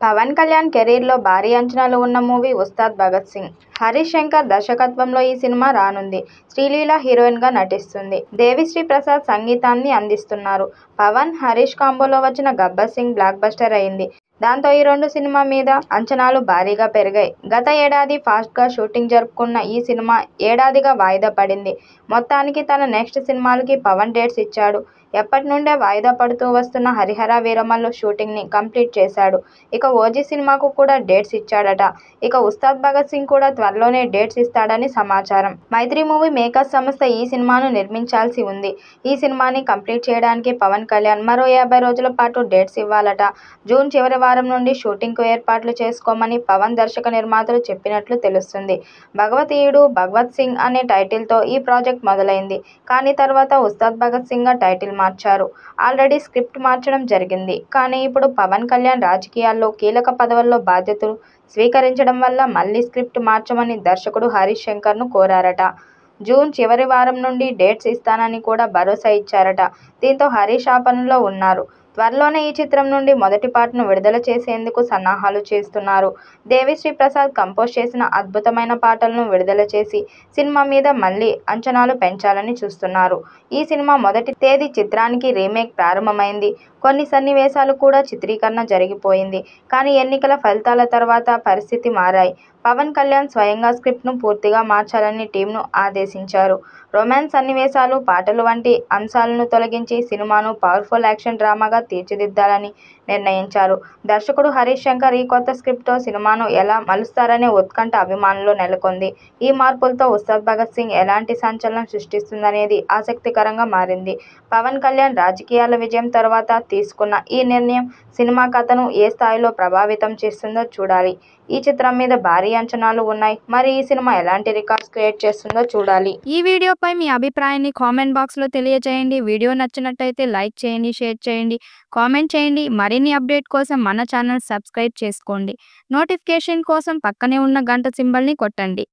పవన్ కళ్యాణ్ కెరీర్లో భారీ అంచనాలు ఉన్న మూవీ ఉస్తాద్ భగత్ సింగ్. హరీష్ శంకర్ దర్శకత్వంలో ఈ సినిమా రానుంది. శ్రీలీల హీరోయిన్ గా నటిస్తుంది. దేవిశ్రీ ప్రసాద్ సంగీతాన్ని అందిస్తున్నారు. పవన్, హరీష్ కాంబోలో వచ్చిన గబ్బర్ సింగ్ బ్లాక్ బస్టర్ అయింది. దాంతో ఈ రెండు సినిమా మీద అంచనాలు భారీగా పెరిగాయి. గత ఏడాది ఫాస్ట్ గా షూటింగ్ జరుపుకున్న ఈ సినిమా ఏడాదిగా వాయిదా పడింది. మొత్తానికి తన నెక్స్ట్ సినిమాలకి పవన్ డేట్స్ ఇచ్చాడు. ఎప్పటి నుండే వాయిదా పడుతూ వస్తున్న హరిహర వీరమల్లు షూటింగ్ ని కంప్లీట్ చేశాడు. ఇక ఓజీ సినిమాకు కూడా డేట్స్ ఇచ్చాడట. ఇక ఉస్తాద్ భగత్ సింగ్ కూడా త్వరలోనే డేట్స్ ఇస్తాడని సమాచారం. మైత్రి మూవీ మేకర్స్ సంస్థ ఈ సినిమాను నిర్మించాల్సి ఉంది. ఈ సినిమాని కంప్లీట్ చేయడానికి పవన్ కళ్యాణ్ మరో 50 రోజుల పాటు డేట్స్ ఇవ్వాలట. జూన్ చివరి వారం నుండి షూటింగ్ కు ఏర్పాట్లు చేసుకోమని పవన్ దర్శక నిర్మాతలు చెప్పినట్లు తెలుస్తుంది. భగవతీయుడు భగవత్ సింగ్ అనే టైటిల్ తో ఈ ప్రాజెక్ట్ మొదలైంది. కానీ తర్వాత ఉస్తాద్ భగత్ సింగ్ గా టైటిల్ మార్చారు. ఆల్రెడీ స్క్రిప్ట్ మార్చడం జరిగింది. కానీ ఇప్పుడు పవన్ కళ్యాణ్ రాజకీయాల్లో కీలక పదవుల్లో బాధ్యతలు స్వీకరించడం వల్ల మళ్లీ స్క్రిప్ట్ మార్చమని దర్శకుడు హరీష్ శంకర్ ను కోరారట. జూన్ చివరి వారం నుండి డేట్స్ ఇస్తానని కూడా భరోసా ఇచ్చారట. దీంతో హరీష్ ఆ పనుల్లో ఉన్నారు. త్వరలోనే ఈ చిత్రం నుండి మొదటి పార్ట్ను విడుదల చేసేందుకు సన్నాహాలు చేస్తున్నారు. దేవిశ్రీ ప్రసాద్ కంపోజ్ చేసిన అద్భుతమైన పాటలను విడుదల చేసి సినిమా మీద మళ్లీ అంచనాలు పెంచాలని చూస్తున్నారు. ఈ సినిమా మొదటి తేదీ చిత్రానికి రీమేక్ ప్రారంభమైంది. కొన్ని సన్నివేశాలు కూడా చిత్రీకరణ జరిగిపోయింది. కానీ ఎన్నికల ఫలితాల తర్వాత పరిస్థితి మారాయి. పవన్ కళ్యాణ్ స్వయంగా స్క్రిప్ట్ను పూర్తిగా మార్చాలని టీంను ఆదేశించారు. రొమాన్స్ సన్నివేశాలు, పాటలు వంటి అంశాలను తొలగించి సినిమాను పవర్ఫుల్ యాక్షన్ డ్రామాగా తీర్చిదిద్దాలని నిర్ణయించారు. దర్శకుడు హరీష్ శంకర్ ఈ కొత్త స్క్రిప్ట్తో సినిమాను ఎలా మలుస్తారనే ఉత్కంఠ అభిమానుల్లో నెలకొంది. ఈ మార్పులతో ఉస్తాద్ భగత్ సింగ్ ఎలాంటి సంచలనం సృష్టిస్తుందనేది ఆసక్తికరంగా మారింది. పవన్ కళ్యాణ్ రాజకీయాల విజయం తర్వాత తీసుకున్న ఈ నిర్ణయం సినిమా కథను ఏ స్థాయిలో ప్రభావితం చేస్తుందో చూడాలి. ఈ చిత్రం మీద భారీ అంచనాలు ఉన్నాయి. మరి ఈ సినిమా ఎలాంటి రికార్డ్స్ క్రియేట్ చేస్తుందో చూడాలి. ఈ వీడియోపై మీ అభిప్రాయాన్ని కామెంట్ బాక్స్లో తెలియజేయండి. వీడియో నచ్చినట్టయితే లైక్ చేయండి, షేర్ చేయండి, కామెంట్ చేయండి. మరిన్ని అప్డేట్ కోసం మన ఛానల్ సబ్స్క్రైబ్ చేసుకోండి. నోటిఫికేషన్ కోసం పక్కనే ఉన్న గంట సింబల్ని కొట్టండి.